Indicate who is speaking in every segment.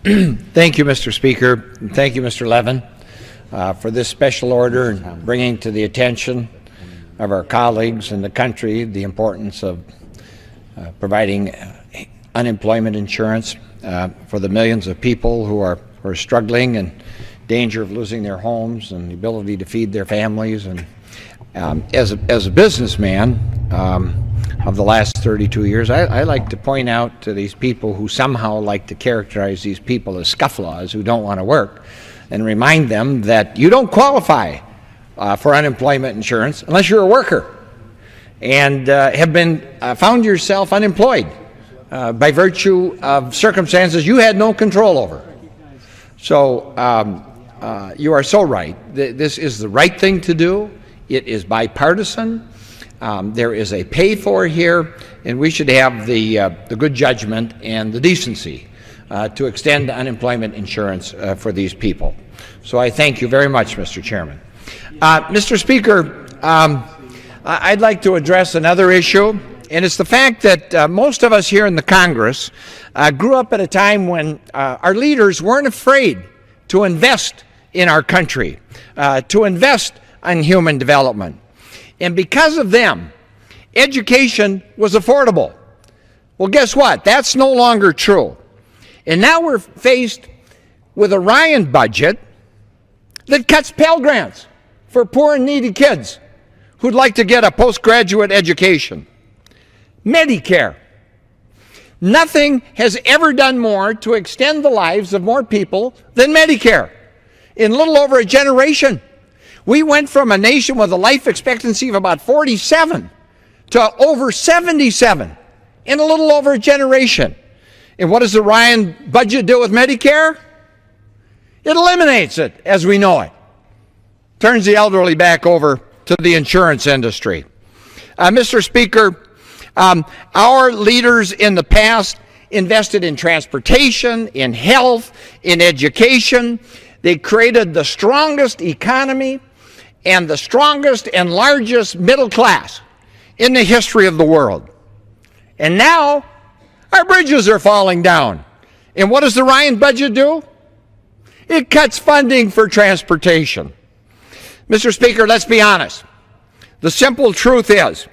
Speaker 1: Thank you, Mr. Speaker. And thank you, Mr. Levin, for this special order and bringing to the attention of our colleagues in the country the importance of providing unemployment insurance for the millions of people who are struggling and danger of losing their homes and the ability to feed their families. And as a businessman of the last 32 years, I like to point out to these people who somehow like to characterize these people as scufflaws who don't want to work, and remind them that you don't qualify for unemployment insurance unless you're a worker and have been found yourself unemployed by virtue of circumstances you had no control over. So you are so right. This is the right thing to do. It is bipartisan. There is a pay for here, and we should have the good judgment and the decency to extend unemployment insurance for these people. So I thank you very much, Mr. Chairman. Mr. Speaker, I'd like to address another issue, and it's the fact that most of us here in the Congress grew up at a time when our leaders weren't afraid to invest in our country, to invest in human development. And because of them, education was affordable. Well, guess what? That's no longer true. And now we're faced with a Ryan budget that cuts Pell Grants for poor and needy kids who'd like to get a postgraduate education. Medicare. Nothing has ever done more to extend the lives of more people than Medicare. In a little over a generation, we went from a nation with a life expectancy of about 47 to over 77 in a little over a generation. And what does the Ryan budget do with Medicare? It eliminates it as we know it. Turns the elderly back over to the insurance industry. Mr. Speaker, our leaders in the past invested in transportation, in health, in education. They created the strongest economy and the strongest and largest middle class in the history of the world. And now our bridges are falling down. And what does the Ryan budget do? It cuts funding for transportation. Mr. Speaker, let's be honest. The simple truth is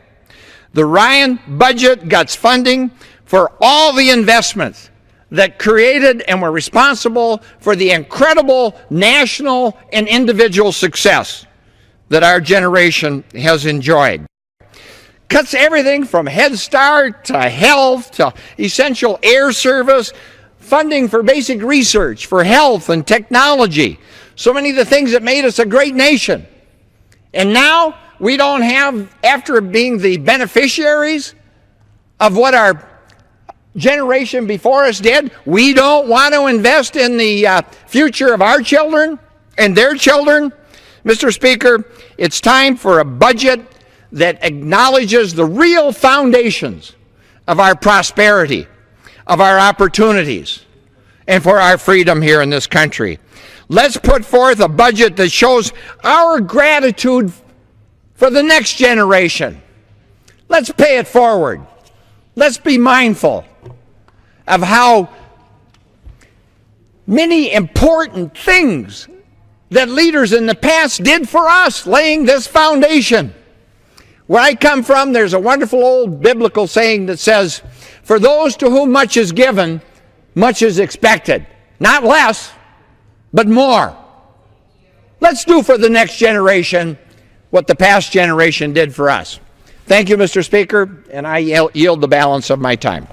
Speaker 1: the Ryan budget cuts funding for all the investments that created and were responsible for the incredible national and individual success that our generation has enjoyed. Cuts everything from Head Start to health to essential air service, funding for basic research, for health and technology, so many of the things that made us a great nation. And now we don't have, after being the beneficiaries of what our generation before us did, we don't want to invest in the future of our children and their children. Mr. Speaker, it's time for a budget that acknowledges the real foundations of our prosperity, of our opportunities, and for our freedom here in this country. Let's put forth a budget that shows our gratitude for the next generation. Let's pay it forward. Let's be mindful of how many important things that leaders in the past did for us, laying this foundation. Where I come from, there's a wonderful old biblical saying that says, for those to whom much is given, much is expected. Not less, but more. Let's do for the next generation what the past generation did for us. Thank you, Mr. Speaker, and I yield the balance of my time.